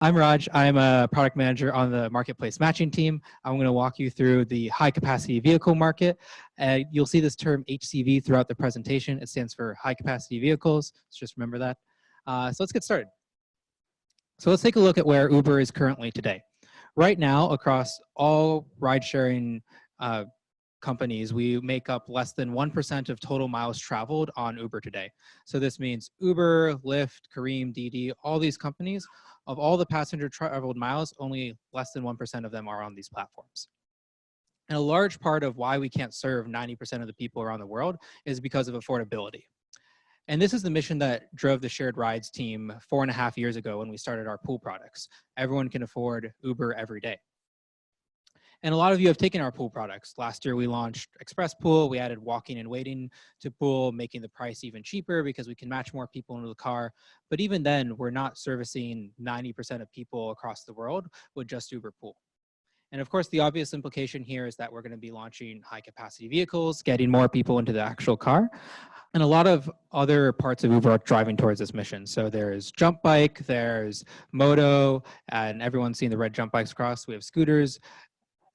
I'm Raj. I'm a product manager on the marketplace matching team. I'm going to walk you through the high capacity vehicle market. You'll see this term HCV throughout the presentation. It stands for high capacity vehicles. So just remember that. So let's get started. So let's take a look at where Uber is currently today. Right now, across all ride-sharing companies, we make up less than 1% of total miles traveled on Uber today. So this means Uber, Lyft, Careem, Didi, all these companies, of all the passenger traveled miles, only less than 1% of them are on these platforms. And a large part of why we can't serve 90% of the people around the world is because of affordability. And this is the mission that drove the shared rides team 4.5 years ago when we started our pool products. Everyone can afford Uber every day. And a lot of you have taken our pool products. Last year, we launched Express Pool. We added walking and waiting to pool, making the price even cheaper because we can match more people into the car. But even then, we're not servicing 90% of people across the world with just Uber Pool. And of course, the obvious implication here is that we're going to be launching high capacity vehicles, getting more people into the actual car. And a lot of other parts of Uber are driving towards this mission. So there's jump bike, there's moto, and everyone's seen the red jump bikes across. We have scooters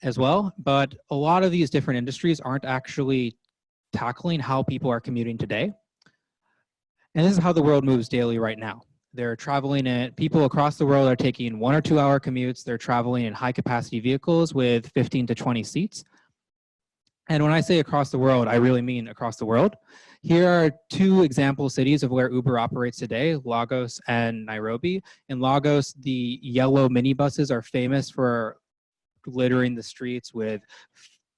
as well, but a lot of these different industries aren't actually tackling how people are commuting today. And this is how the world moves daily right now. They're traveling people across the world are taking 1 or 2 hour commutes. They're traveling in high capacity vehicles with 15 to 20 seats. And when I say across the world, I really mean across the world. Here are 2 example cities of where Uber operates today, Lagos and Nairobi. In Lagos, the yellow minibuses are famous for littering the streets with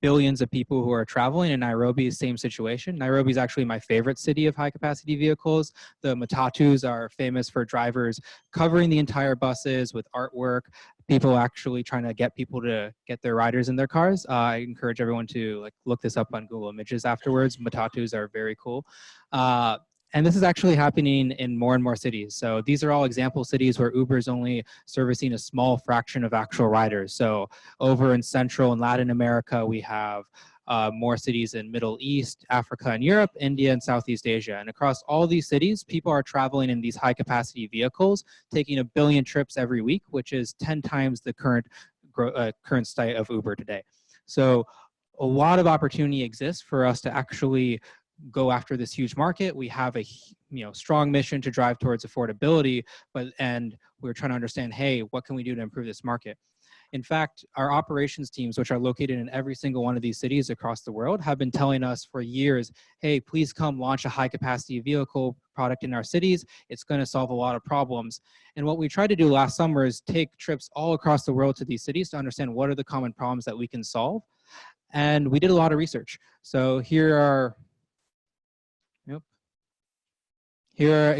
billions of people who are traveling. In Nairobi, same situation. Nairobi is actually my favorite city of high capacity vehicles. The matatus are famous for drivers covering the entire buses with artwork, people actually trying to get people to get their riders in their cars. I encourage everyone to look this up on Google Images afterwards. Matatus are very cool. And this is actually happening in more and more cities. So these are all example cities where Uber is only servicing a small fraction of actual riders. So over in Central and Latin America, we have more cities in Middle East, Africa and Europe, India and Southeast Asia. And across all these cities, people are traveling in these high capacity vehicles, taking 1 billion trips every week, which is 10 times the current state of Uber today. So a lot of opportunity exists for us to actually go after this huge market. We have a strong mission to drive towards affordability, and we're trying to understand, hey, what can we do to improve this market? In fact, our operations teams, which are located in every single one of these cities across the world, have been telling us for years, hey, please come launch a high capacity vehicle product in our cities. It's going to solve a lot of problems. And what we tried to do last summer is take trips all across the world to these cities to understand what are the common problems that we can solve. And we did a lot of research. So here are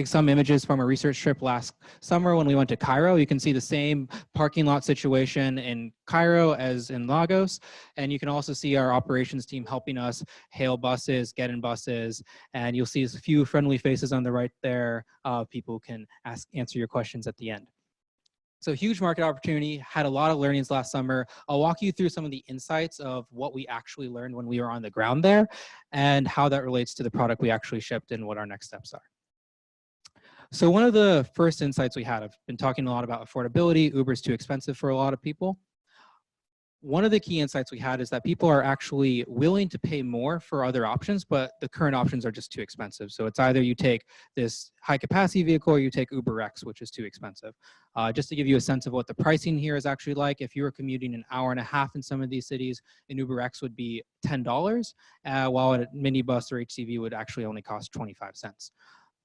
some images from a research trip last summer when we went to Cairo. You can see the same parking lot situation in Cairo as in Lagos. And you can also see our operations team helping us hail buses, get in buses. And you'll see a few friendly faces on the right there. People can answer your questions at the end. So huge market opportunity, had a lot of learnings last summer. I'll walk you through some of the insights of what we actually learned when we were on the ground there and how that relates to the product we actually shipped and what our next steps are. So one of the first insights we had, I've been talking a lot about affordability. Uber's too expensive for a lot of people. One of the key insights we had is that people are actually willing to pay more for other options, but the current options are just too expensive. So it's either you take this high capacity vehicle or you take UberX, which is too expensive. Just to give you a sense of what the pricing here is actually like, if you were commuting an hour and a half in some of these cities, an UberX would be $10, while a minibus or HCV would actually only cost 25 cents.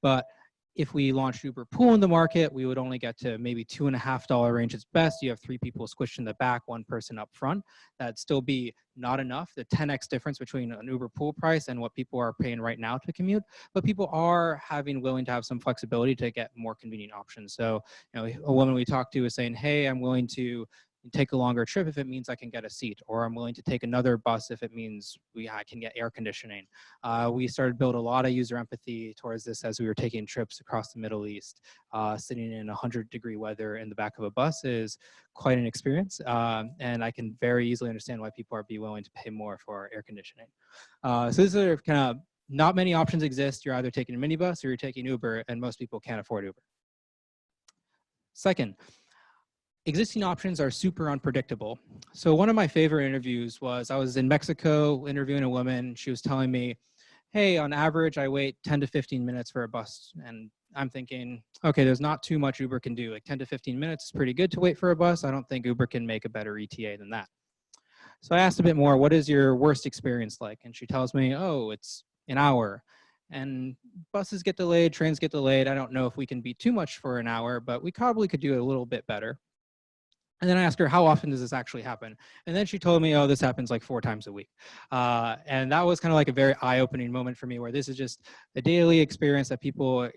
But if we launched Uber Pool in the market, we would only get to maybe $2.50 range at best. You have 3 people squished in the back, 1 person up front. That'd still be not enough, the 10x difference between an Uber Pool price and what people are paying right now to commute. But people are willing to have some flexibility to get more convenient options. So, a woman we talked to is saying, hey, I'm willing to take a longer trip if it means I can get a seat, or I'm willing to take another bus if it means I can get air conditioning. We started to build a lot of user empathy towards this as we were taking trips across the Middle East. Sitting in 100-degree weather in the back of a bus is quite an experience, and I can very easily understand why people are willing to pay more for air conditioning. So these are kind of, not many options exist. You're either taking a minibus or you're taking Uber, and most people can't afford Uber. Second, Existing options are super unpredictable. So one of my favorite interviews was I was in Mexico interviewing a woman. She was telling me, hey, on average, I wait 10 to 15 minutes for a bus. And I'm thinking, okay, there's not too much Uber can do. Like 10 to 15 minutes is pretty good to wait for a bus. I don't think Uber can make a better ETA than that. So I asked a bit more, what is your worst experience like? And she tells me, oh, it's an hour. And buses get delayed, trains get delayed. I don't know if we can be too much for an hour, but we probably could do it a little bit better. And then I asked her, how often does this actually happen? And then she told me, oh, this happens like 4 times a week. And that was kind of like a very eye-opening moment for me, where this is just a daily experience that people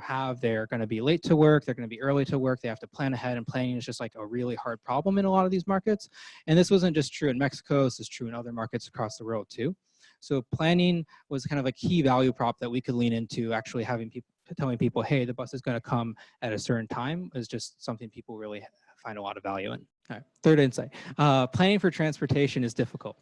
have. They're going to be late to work. They're going to be early to work. They have to plan ahead, and planning is just like a really hard problem in a lot of these markets. And this wasn't just true in Mexico. This is true in other markets across the world too. So planning was kind of a key value prop that we could lean into. Actually having people telling people, hey, the bus is going to come at a certain time is just something people really find a lot of value in. All right, third insight. Planning for transportation is difficult.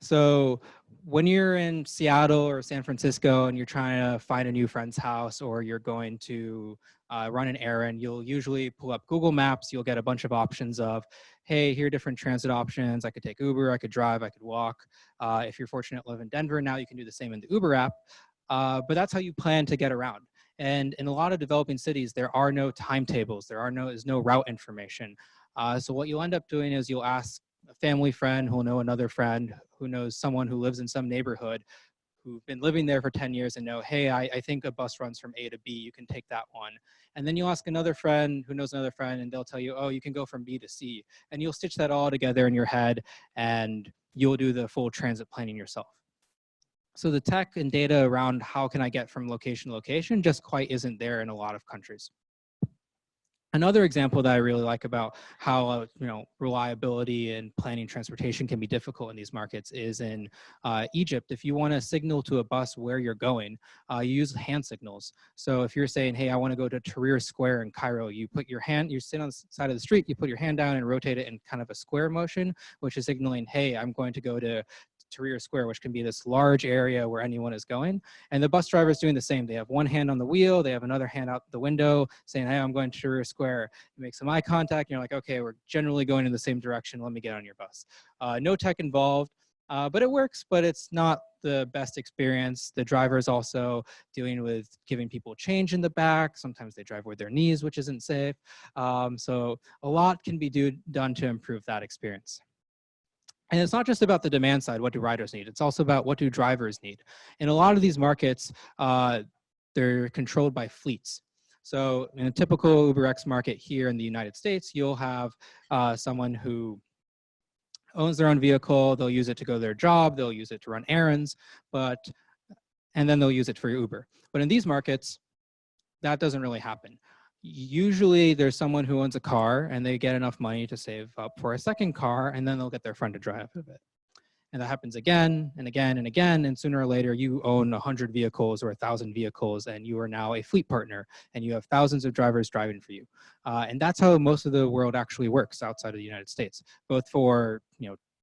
So when you're in Seattle or San Francisco and you're trying to find a new friend's house, or you're going to run an errand, you'll usually pull up Google Maps. You'll get a bunch of options of, hey, here are different transit options. I could take Uber, I could drive, I could walk. If you're fortunate to live in Denver, now you can do the same in the Uber app. But that's how you plan to get around. And in a lot of developing cities, there are no timetables. There's no route information. So what you'll end up doing is you'll ask a family friend who'll know another friend who knows someone who lives in some neighborhood who've been living there for 10 years and know, hey, I think a bus runs from A to B, you can take that one. And then you'll ask another friend who knows another friend, and they'll tell you, oh, you can go from B to C. And you'll stitch that all together in your head, and you'll do the full transit planning yourself. So the tech and data around how can I get from location to location just quite isn't there in a lot of countries. Another example that I really like about how reliability and planning transportation can be difficult in these markets is in Egypt. If you want to signal to a bus where you're going, you use hand signals. So if you're saying, hey, I want to go to Tahrir Square in Cairo, you sit on the side of the street, you put your hand down and rotate it in kind of a square motion, which is signaling, hey, I'm going to go to Tahrir Square, which can be this large area where anyone is going. And the bus driver is doing the same. They have one hand on the wheel, they have another hand out the window saying, hey, I'm going to Tahrir Square. You make some eye contact, and you're like, okay, we're generally going in the same direction, let me get on your bus. No tech involved, but it works, but it's not the best experience. The driver is also dealing with giving people change in the back. Sometimes they drive with their knees, which isn't safe. So a lot can be done to improve that experience. And it's not just about the demand side, what do riders need? It's also about what do drivers need. In a lot of these markets, they're controlled by fleets. So in a typical UberX market here in the United States, you'll have someone who owns their own vehicle. They'll use it to go to their job. They'll use it to run errands, and then they'll use it for Uber. But in these markets, that doesn't really happen. Usually there's someone who owns a car and they get enough money to save up for a second car, and then they'll get their friend to drive it. And that happens again and again and again. And sooner or later you own 100 vehicles or 1,000 vehicles, and you are now a fleet partner, and you have thousands of drivers driving for you. And that's how most of the world actually works outside of the United States, both for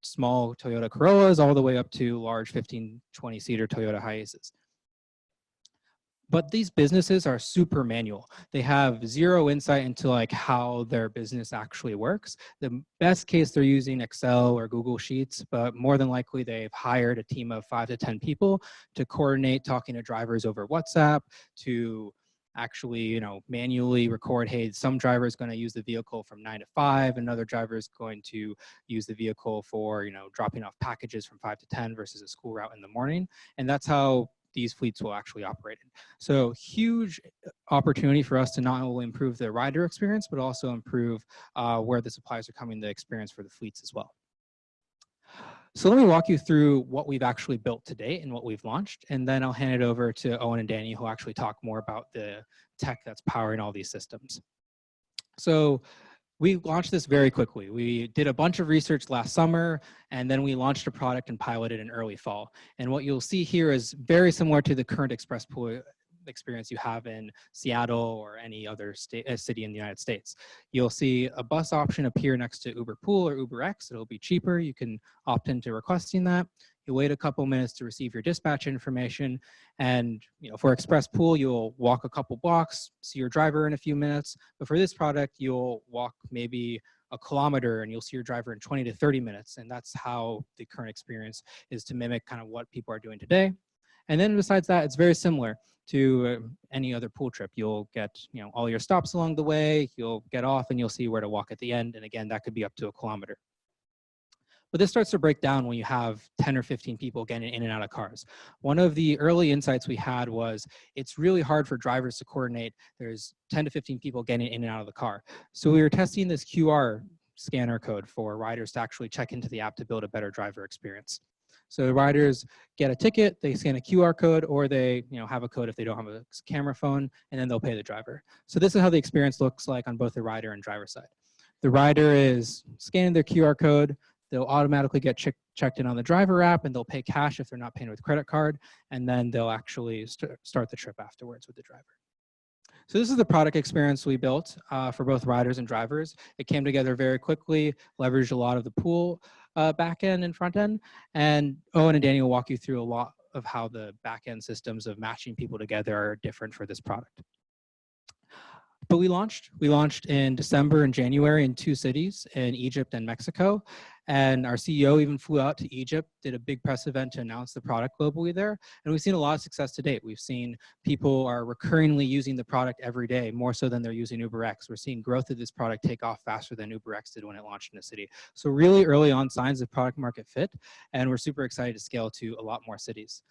small Toyota Corollas all the way up to large 15, 20-seater Toyota Hiaces. But these businesses are super manual. They have zero insight into like how their business actually works. The best case, they're using Excel or Google Sheets, but more than likely they've hired a team of 5 to 10 people to coordinate talking to drivers over WhatsApp, to actually manually record, hey, some driver is going to use the vehicle from 9 to 5, another driver is going to use the vehicle for dropping off packages from 5 to 10 versus a school route in the morning. And that's how these fleets will actually operate. So huge opportunity for us to not only improve the rider experience, but also improve where the suppliers are coming to experience for the fleets as well. So let me walk you through what we've actually built to date and what we've launched, and then I'll hand it over to Owen and Danny, who will actually talk more about the tech that's powering all these systems. So we launched this very quickly. We did a bunch of research last summer, and then we launched a product and piloted in early fall. And what you'll see here is very similar to the current Express Pool experience you have in Seattle or any other city in the United States. You'll see a bus option appear next to Uber Pool or UberX. It'll be cheaper. You can opt into requesting that. You'll wait a couple minutes to receive your dispatch information. And for Express Pool, you'll walk a couple blocks, see your driver in a few minutes. But for this product, you'll walk maybe a kilometer and you'll see your driver in 20 to 30 minutes. And that's how the current experience is to mimic kind of what people are doing today. And then besides that, it's very similar to any other pool trip. You'll get all your stops along the way, you'll get off and you'll see where to walk at the end. And again, that could be up to a kilometer. But this starts to break down when you have 10 or 15 people getting in and out of cars. One of the early insights we had was it's really hard for drivers to coordinate. There's 10 to 15 people getting in and out of the car. So we were testing this QR scanner code for riders to actually check into the app to build a better driver experience. So riders get a ticket, they scan a QR code, or they have a code if they don't have a camera phone, and then they'll pay the driver. So this is how the experience looks like on both the rider and driver side. The rider is scanning their QR code, they'll automatically get checked in on the driver app, and they'll pay cash if they're not paying with credit card, and then they'll actually start the trip afterwards with the driver. So this is the product experience we built for both riders and drivers. It came together very quickly, leveraged a lot of the pool back end and front end, and Owen and Danny will walk you through a lot of how the back end systems of matching people together are different for this product. But we launched in December and January in 2 cities, in Egypt and Mexico. And our CEO even flew out to Egypt, did a big press event to announce the product globally there. And we've seen a lot of success to date. We've seen people are recurringly using the product every day, more so than they're using UberX. We're seeing growth of this product take off faster than UberX did when it launched in a city. So really early on signs of product market fit, and we're super excited to scale to a lot more cities.